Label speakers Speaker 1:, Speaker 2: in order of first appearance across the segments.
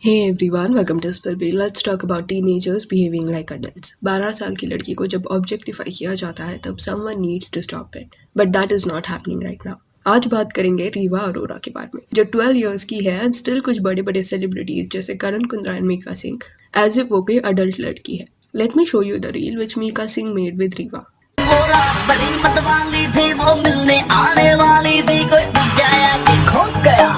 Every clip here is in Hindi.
Speaker 1: Hey everyone, welcome to Spillby. Let's talk about teenagers behaving like adults. 12 साल की लड़की को जब ऑब्जेक्टिफाई किया जाता है तब someone needs to stop it. But that is not happening right now. आज बात करेंगे रीवा अरोरा के बारे में, जो 12 इयर्स की है एंड स्टिल कुछ बड़े बड़े सेलिब्रिटीज जैसे Karan Kundra and Mika Singh as if वो कोई अडल्ट लड़की है. Let me show you the reel which Mika Singh made with Riva.
Speaker 2: बड़ी मतवाली थी वो मिलने आने वाली थी, कोई जाया के खो गया,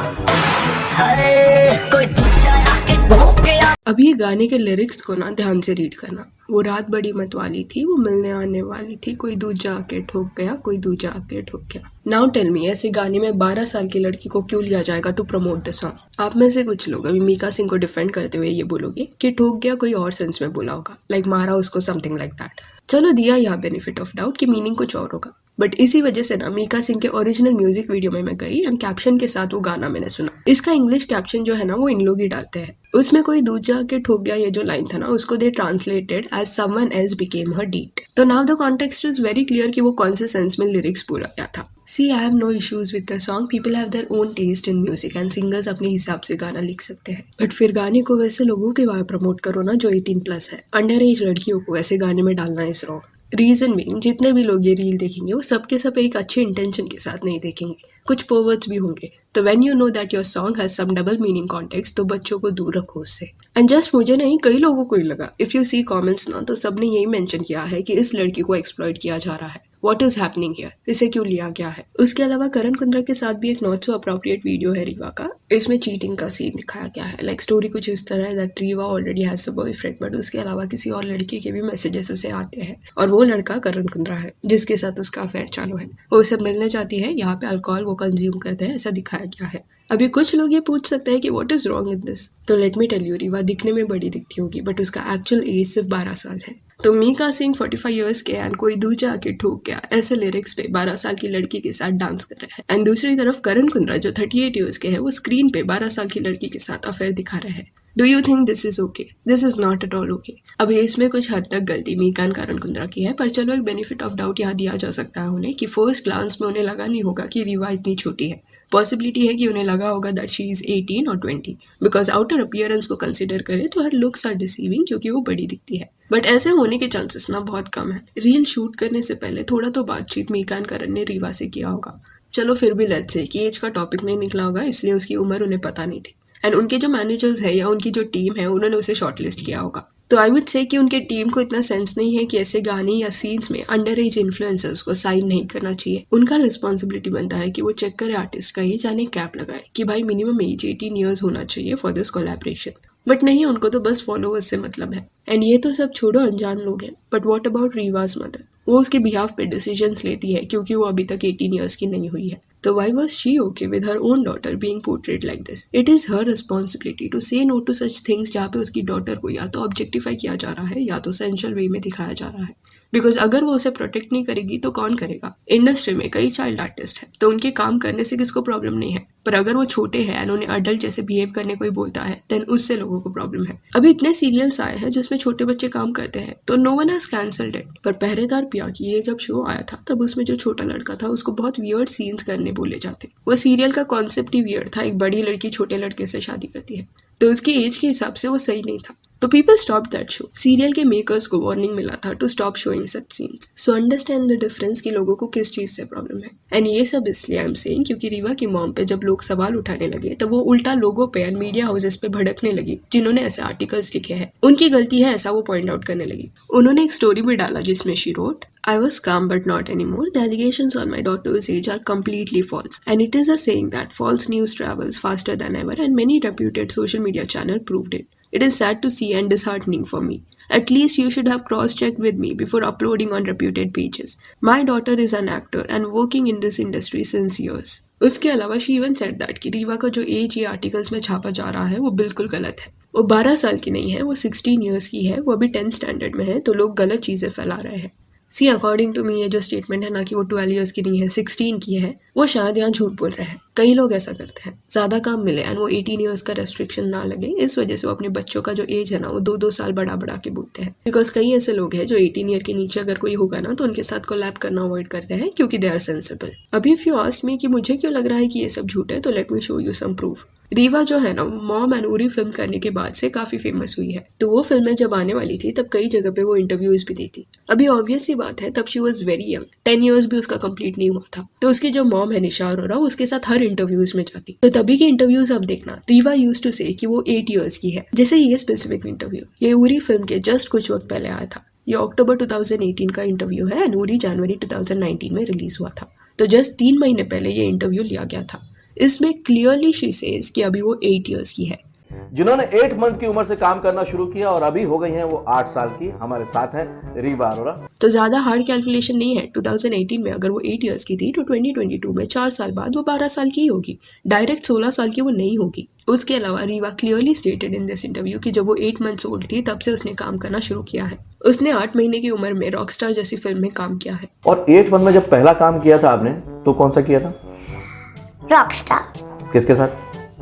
Speaker 2: कोई जाया के खो गया.
Speaker 1: अब ये गाने के लिरिक्स को ना ध्यान से रीड करना. वो रात बड़ी मतवाली थी, वो मिलने आने वाली थी, कोई दूजा आके ठोक गया, कोई दूजा आके ठोक गया. नाउ टेल मी, ऐसे गाने में 12 साल की लड़की को क्यों लिया जाएगा टू प्रमोट द सॉन्ग? आप में से कुछ लोग अभी मीका सिंह को डिफेंड करते हुए ये बोलोगे कि ठोक गया कोई और सेंस में बोला होगा, लाइक मारा उसको, समथिंग लाइक दैट. चलो दिया यहाँ बेनिफिट ऑफ डाउट कि मीनिंग कुछ और होगा, बट इसी वजह से ना मीका सिंह के ओरिजिनल म्यूजिक वीडियो में मैं गई एंड कैप्शन के साथ वो गाना मैंने सुना. इसका इंग्लिश कैप्शन जो है ना वो इन लोग ही डालते हैं. उसमें कोई दूजा के ठोक गया ये जो लाइन था ना उसको they translated as someone else became her डीट. तो now the context is very clear कि वो कौन से सेंस में लिरिक्स बोला गया था. See, I have no issues with the song. People have their own taste in music and singers अपने हिसाब से गाना लिख सकते हैं. बट फिर गाने को वैसे लोगों के वहाँ प्रमोट करो ना जो 18+ है. अंडर एज लड़कियों को ऐसे गाने में डालना इज रॉन्ग. रीजन बीइंग, जितने भी लोग ये रील देखेंगे वो सबके सब एक अच्छे इंटेंशन के साथ नहीं देखेंगे, कुछ पर्वर्ट्स भी होंगे. तो when you know that your song has some double meaning context तो बच्चों को दूर रखो उससे. एंड जस्ट मुझे नहीं, कई लोगों को ही लगा. इफ यू सी कमेंट्स ना तो सबने यही मेंशन किया है कि इस लड़की को एक्सप्लॉइट किया जा रहा है. What is happening here? इसे क्यों लिया गया है? उसके अलावा करण कुंद्रा के साथ भी एक नॉट सो अप्रोप्रिएट वीडियो है रीवा का. इसमें चीटिंग का सीन दिखाया गया है. लाइक स्टोरी कुछ इस तरह है that Rewa already has a boyfriend, but उसके अलावा किसी और लड़के के भी मैसेजेस उसे आते हैं और वो लड़का करण कुंद्रा है जिसके साथ उसका अफेयर चालू है. वो उसे मिलने जाती है, यहाँ पे अल्कोहल वो कंज्यूम करते हैं, ऐसा दिखाया गया है. अभी कुछ लोग ये पूछ सकते हैं कि what is wrong in this. तो let me tell you, Riva दिखने में बड़ी दिखती होगी बट उसका एक्चुअल एज सिर्फ 12 साल है. तो मीका सिंह 45 इयर्स के एंड कोई दूजा आके ठोक गया ऐसे लिरिक्स पे 12 साल की लड़की के साथ डांस कर रहे हैं. एंड दूसरी तरफ करण कुंद्रा जो 38 इयर्स के है वो स्क्रीन पे 12 साल की लड़की के साथ अफेयर दिखा रहे हैं. Do you think this is okay? This is not at all okay. अभी इसमें कुछ हद तक गलती मीका एंड करण कुंद्रा की है, पर चलो एक बेनिफिट ऑफ डाउट यहाँ दिया जा सकता है उन्हें कि फर्स्ट ग्लांस में उन्हें लगा नहीं होगा कि रीवा इतनी छोटी है. पॉसिबिलिटी है कि उन्हें लगा होगा दैट शी इज 18 और 20, बिकॉज आउटर अपीयरेंस को कंसिडर करें तो हर लुक्स आर डिसीविंग क्योंकि वो बड़ी दिखती है. बट ऐसे होने के चांसेस ना बहुत कम है. रील शूट करने से पहले थोड़ा तो बातचीत मीका एंड करण ने रीवा से किया होगा. चलो फिर भी लेट्स से कि एज का टॉपिक नहीं निकला होगा इसलिए उसकी उम्र उन्हें पता नहीं थी. एंड उनके जो मैनेजर्स है या उनकी जो टीम है उन्होंने उसे शॉर्टलिस्ट किया होगा. तो आई वुड से कि उनके टीम को इतना सेंस नहीं है कि ऐसे गाने या सीन्स में अंडर एज इन्फ्लुएंसर्स को साइन नहीं करना चाहिए. उनका रिस्पॉन्सिबिलिटी बनता है कि वो चेक करे आर्टिस्ट का एज, जाने कैप लगाए कि भाई मिनिमम एज 18 ईयर्स होना चाहिए फॉर दिस कोलैबोरेशन. बट नहीं, उनको तो बस फॉलोअर्स से मतलब है. एंड ये तो सब छोड़ो, अनजान लोग हैं. But what about Riva's mother? वो उसके बिहाफ पे डिसीजंस लेती है क्योंकि वो अभी तक 18 ईयर्स की नहीं हुई है. तो why was she okay with her own daughter being portrayed like this? It is her responsibility to say no to such things जहाँ पे उसकी डॉटर को या तो ऑब्जेक्टिफाई किया जा रहा है या तो सेंशुअल वे में दिखाया जा रहा है. बिकॉज अगर वो उसे प्रोटेक्ट नहीं करेगी तो कौन करेगा? इंडस्ट्री में कई चाइल्ड आर्टिस्ट हैं तो उनके काम करने से किसको प्रॉब्लम नहीं है, पर अगर वो छोटे हैं एंड उन्हें अडल्ट जैसे बिहेव करने कोई बोलता है देन उससे लोगों को प्रॉब्लम है. अभी इतने सीरियल्स आए हैं जिसमें छोटे बच्चे काम करते हैं तो no one has cancelled it. पर पहरेदार पिया की ये जब शो आया था तब उसमें जो छोटा लड़का था उसको बहुत वियर्ड सीन्स करने बोले जाते. वो सीरियल का कॉन्सेप्ट ही वियर्ड था. एक बड़ी लड़की छोटे लड़के से शादी करती है तो उसकी एज के हिसाब से वो सही नहीं था. तो people stop that show. Serial के मेकर्स को वार्निंग मिला था to stop showing such scenes. So understand the difference कि लोगों को किस चीज से प्रॉब्लम है. एंड ये सब इसलिए आई एम सेइंग क्योंकि रीवा की मॉम पे जब लोग सवाल उठाने लगे तो वो उल्टा लोगों पे एंड मीडिया हाउसेस पे भड़कने लगी जिन्होंने ऐसे आर्टिकल्स लिखे हैं. उनकी गलती है ऐसा वो पॉइंट आउट करने लगी. उन्होंने एक स्टोरी भी डाला जिसमें she wrote, I was calm but not anymore. The allegations on my daughter's age are completely false. And it is a saying that false news travels faster than ever and many reputed social media channels proved it. It is sad to see and disheartening for me. At least you should have cross-checked with me before uploading on reputed pages. My daughter is an actor and working in this industry since years. उसके अलावा she even said that कि रीवा का जो एज ये आर्टिकल्स में छापा जा रहा है वो बिल्कुल गलत है. वो 12 साल की नहीं है, वो 16 ईयर्स की है. वो अभी 10th स्टैंडर्ड में है तो लोग गलत चीज़ें फैला रहे हैं. सी अकॉर्डिंग टू मी ये जो स्टेटमेंट है ना कि वो 12 इयर्स की नहीं है 16 की है, वो शायद यहाँ झूठ बोल रहे हैं. कई लोग ऐसा करते हैं, ज़्यादा काम मिले एंड वो 18 ईयर्स का रेस्ट्रिक्शन ना लगे, इस वजह से वो अपने बच्चों का जो एज है ना वो 2-2 साल बढ़ा के बोलते हैं। बिकॉज कई ऐसे लोग हैं जो 18 ईयर के नीचे अगर कोई होगा ना तो उनके साथ कोलैब करना अवॉइड करते हैं क्योंकि दे आर सेंसिबल। अभी इफ यू आस्क मी कि मुझे क्यों लग रहा है कि ये सब झूठ है, तो let me show you some proof. Reva जो है ना मॉम एंड उरी फिल्म करने के बाद से काफी फेमस हुई है। तो वो फिल्में जब आने वाली थी तब कई जगह पे वो इंटरव्यूज भी दी थी। अभी ऑब्वियस सी बात है, तब she was very young, 10 years भी उसका कंप्लीट नहीं हुआ था। तो उसकी जो मॉम है निशा अरोरा, उसके साथ हर इंटरव्यूज में जाती। तो तभी के इंटरव्यूज अब देखना, रीवा यूज्ड टू से कि वो 8 ईयर्स की है। जैसे ये स्पेसिफिक इंटरव्यू ये उरी फिल्म के जस्ट कुछ वक्त पहले आया था। ये अक्टूबर 2018 का इंटरव्यू है एंड उरी जनवरी 2019 में रिलीज हुआ था। तो जस्ट 3 महीने पहले ये इंटरव्यू लिया गया था। इसमें क्लियरली शी सेज कि अभी वो 8 ईयर्स की है।
Speaker 3: जिन्होंने 8 मंथ की उम्र से काम करना शुरू किया और अभी हो गई हैं वो 8 साल की, हमारे साथ है रीवा अरोरा।
Speaker 1: तो ज्यादा हार्ड कैलकुलेशन नहीं है। 2018 में अगर वो 8 ईयर्स की थी तो 2022 में 4 साल बाद वो 12 साल की होगी। डायरेक्ट 16 साल की वो नहीं होगी। उसके अलावा Rewa clearly stated in this interview कि जब वो 8 मंथ्स ओल्ड थी तब से उसने काम करना शुरू किया है। उसने 8 महीने की उम्र में रॉकस्टार जैसी फिल्म में काम किया है।
Speaker 3: और 8 मंथ में जब पहला काम किया था आपने तो कौन सा किया था?
Speaker 4: रॉकस्टार,
Speaker 3: किसके साथ?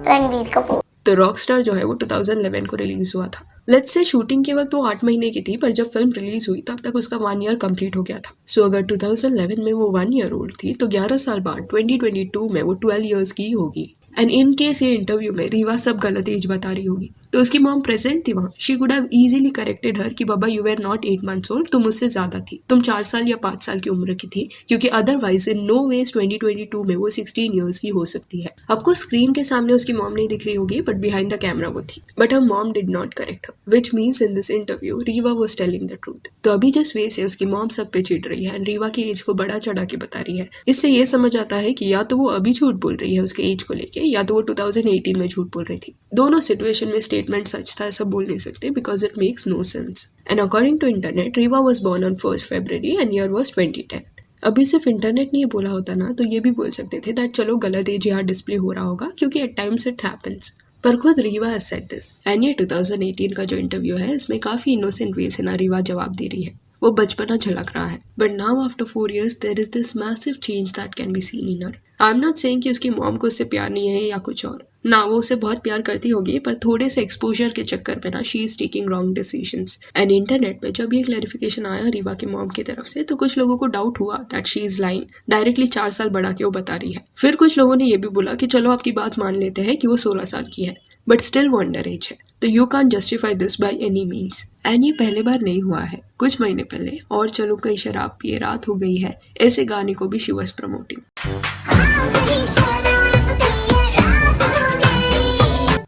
Speaker 4: रणबीर कपूर।
Speaker 1: तो रॉकस्टार जो है वो 2011 को रिलीज हुआ था। लेट्स से शूटिंग के वक्त वो 8 महीने की थी, पर जब फिल्म रिलीज हुई तब तक उसका 1 ईयर कंप्लीट हो गया था। सो अगर 2011 में वो 1 ईयर ओल्ड थी तो 11 साल बाद 2022 में वो 12 ईयर्स की होगी। एंड इन केस ये इंटरव्यू में रीवा सब गलत एज बता रही होगी तो उसकी मॉम प्रेजेंट थी वहाँ। She could have easily corrected her कि बाबा you are not 8 months old, तुम उससे ज्यादा थी, तुम 4 साल या 5 साल की उम्र की थी, क्योंकि अदरवाइज इन नो वेज 2022 में वो 16 ईयर्स की हो सकती है। आपको स्क्रीन के सामने उसकी मॉम नहीं दिख रही होगी बट बिहाइंड द कैमरा वो थी। But her mom did not correct her, which means in this interview Rewa was telling the truth. तो अभी जिस वे से उसकी मॉम सब पे चिढ़ रही है एंड रीवा की एज को बड़ा चढ़ा के बता रही है, इससे ये समझ आता है कि या तो वो अभी झूठ बोल रही है उसके एज को लेके, या तो वो 2018 में झूठ बोल रही थी। दोनों सिचुएशन में स्टेटमेंट सच था ऐसा बोल नहीं सकते because it makes no sense. And according to internet Reva was born on 1 February and year was 2010। अभी सिर्फ इंटरनेट ने ये बोला होता ना तो ये भी बोल सकते थे दैट चलो गलत एज यहाँ डिस्प्ले हो रहा होगा क्योंकि एट टाइम्स इट हैपेंस। पर खुद Rewa has said this. And ये 2018 का जो इंटरव्यू है इसमें काफी इनोसेंट वे से ना रीवा जवाब दे रही है, वो बचपना झलक रहा है। But now after 4 years there is this massive change that can be seen in her. I am not saying कि उसकी मॉम को उससे प्यार नहीं है या कुछ और, ना वो उसे बहुत प्यार करती होगी, पर थोड़े से एक्सपोजर के चक्कर में ना she is taking wrong decisions. And internet पे जब ये क्लैरिफिकेशन आया रीवा की मॉम की तरफ से तो कुछ लोगों को डाउट हुआ that she is lying, directly 4 साल बढ़ा के वो बता रही है। फिर कुछ लोगों ने ये भी बोला कि चलो आपकी बात मान लेते हैं कि वो 16 साल की है, बट स्टिल वो अंडर एज है, तो you can't justify this by any means. And ये पहले बार नहीं हुआ है। कुछ महीने पहले और चलो कई शराब पिए रात हो गई है ऐसे गाने को भी शी वाज प्रमोटिंग।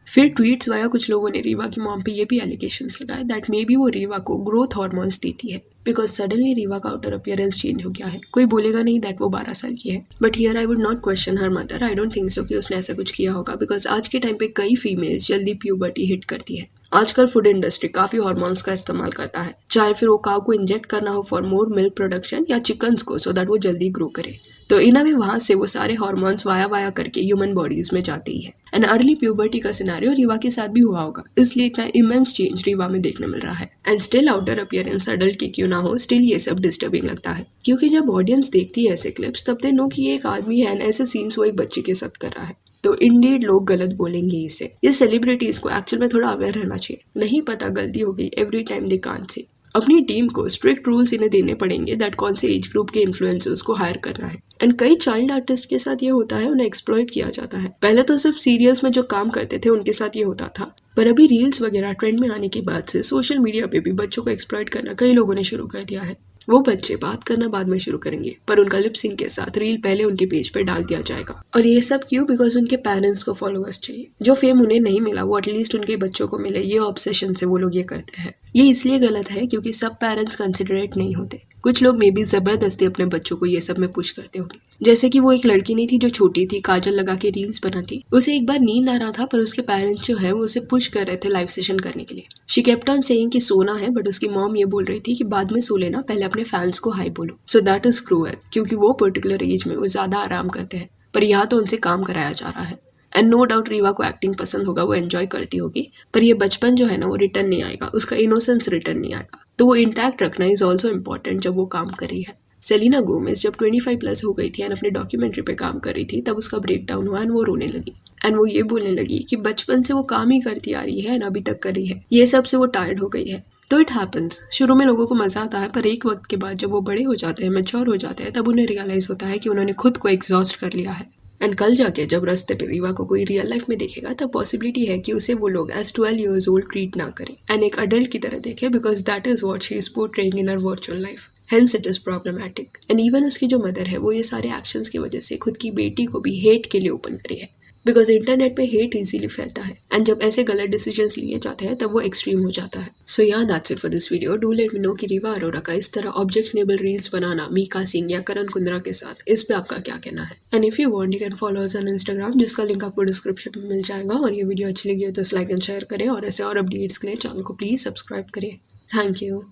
Speaker 1: फिर ट्वीट्स वाया कुछ लोगों ने रीवा की मॉम पे ये भी एलिगेशंस लगाए दैट मे बी वो रीवा को ग्रोथ हार्मोन्स देती है बिकॉज सडनली रीवा का आउटर अपीयरेंस चेंज हो गया है। कोई बोलेगा नहीं दैट वो 12 साल की है, but here I would not question her mother. I don't think so कि उसने ऐसा कुछ किया होगा बिकॉज आज के टाइम पे कई फीमेल्स जल्दी प्यूबर्टी हिट करती है। आजकल फूड इंडस्ट्री काफी हार्मोन्स का इस्तेमाल करता है, चाहे फिर वो काऊ को इंजेक्ट करना हो फॉर मोर मिल्क प्रोडक्शन या चिकन्स को सो दैट वो जल्दी ग्रो करे। तो इन अवे वहां से वो सारे हार्मोन्स वाया करके ह्यूमन बॉडीज में जाते ही है। एंड अर्ली प्यूबर्टी का सिनेरियो रीवा के साथ भी हुआ होगा, इसलिए इतना इमेंस चेंज रीवा में देखने मिल रहा है। And still outer appearance adult की क्यों ना हो, स्टिल ये सब डिस्टर्बिंग लगता है क्योंकि जब ऑडियंस देखती है ऐसे क्लिप्स तब दे नो कि ये एक आदमी है एंड ऐसे सीन्स वो एक बच्चे के साथ कर रहा है। तो इंडीड लोग गलत बोलेंगे इसे। ये सेलिब्रिटीज को एक्चुअल में थोड़ा अवेयर रहना चाहिए। नहीं पता गलती हो गई every time they can't say. अपनी टीम को स्ट्रिक्ट रूल्स इन्हें देने पड़ेंगे दैट कौन से एज ग्रुप के इन्फ्लुएंसर्स को हायर करना है। एंड कई चाइल्ड आर्टिस्ट के साथ ये होता है, उन्हें एक्सप्लॉइट किया जाता है। पहले तो सिर्फ सीरियल्स में जो काम करते थे उनके साथ ये होता था, पर अभी रील्स वगैरह ट्रेंड में आने के बाद से सोशल मीडिया पे भी बच्चों को एक्सप्लॉइट करना कई लोगों ने शुरू कर दिया है। वो बच्चे बात करना बाद में शुरू करेंगे पर उनका लिप सिंक के साथ रील पहले उनके पेज पे डाल दिया जाएगा। और ये सब क्यों? बिकॉज उनके पेरेंट्स को फॉलोअर्स चाहिए। जो फेम उन्हें नहीं मिला वो एटलीस्ट उनके बच्चों को मिले, ये ऑब्सेशन से वो लोग ये करते हैं। ये इसलिए गलत है क्योंकि सब पेरेंट्स कंसिडरेट नहीं होते। कुछ लोग मे बी जबरदस्ती अपने बच्चों को ये सब में पुश करते होंगे। जैसे कि वो एक लड़की नहीं थी जो छोटी थी, काजल लगा के रील्स बनाती। उसे एक बार नींद आ रहा था पर उसके पेरेंट्स जो है वो उसे पुश कर रहे थे लाइव सेशन करने के लिए। शी केप्ट ऑन सेइंग कि सोना है, बट उसकी मॉम ये बोल रही थी कि बाद में सो लेना, पहले अपने फैंस को हाई बोलो। सो दैट इज क्रूअल क्योंकि वो पर्टिकुलर एज में वो ज्यादा आराम करते हैं, पर यहाँ तो उनसे काम कराया जा रहा है। एंड नो डाउट रीवा को एक्टिंग पसंद होगा, वो एंजॉय करती होगी, पर ये बचपन जो है ना वो रिटर्न नहीं आएगा, उसका इनोसेंस रिटर्न नहीं आएगा। तो वो इंटैक्ट रखना इज ऑल्सो इम्पॉर्टेंट जब वो काम कर रही है। सेलिना गोमेज जब 25 प्लस हो गई थी एंड अपने डॉक्यूमेंट्री पे काम कर रही थी तब उसका ब्रेक डाउन हुआ एंड वो रोने लगी एंड वो ये बोलने लगी कि बचपन से वो काम ही करती आ रही है एंड अभी तक कर रही है, ये सब से वो टायर्ड हो गई है। तो इट हैपन्स, शुरू में लोगों को मजा आता है पर एक वक्त के बाद जब वो बड़े हो जाते हैं, मैच्योर हो जाते हैं, तब उन्हें रियलाइज होता है कि उन्होंने खुद को एग्जॉस्ट कर लिया है। एंड कल जाके जब रास्ते पे रीवा को कोई रियल लाइफ में देखेगा तब पॉसिबिलिटी है कि उसे वो लोग एज 12 years old ट्रीट ना करें एंड एक अडल्ट की तरह देखे, because that is what she is portraying in her virtual life. Hence it is problematic. And even उसकी जो मदर है वो ये सारे एक्शंस की वजह से खुद की बेटी को भी हेट के लिए ओपन करी है, बिकॉज इंटरनेट पे हेट इजीली फैलता है एंड जब ऐसे गलत डिसीजंस लिए जाते हैं तब वो एक्सट्रीम हो जाता है। सो या that's it for this video. Do let me know कि रीवा अरोरा का इस तरह ऑब्जेक्शनेबल रील्स बनाना मीका सिंह या करण कुंद्रा के साथ, इस पे आपका क्या कहना है। And if you want you can follow us on Instagram, जिसका लिंक आपको डिस्क्रिप्शन में मिल जाएगा। और ये वीडियो अच्छी लगी हो तो लाइक एंड शेयर करें और ऐसे और अपडेट्स के लिए चैनल को प्लीज सब्सक्राइब करें। Thank you.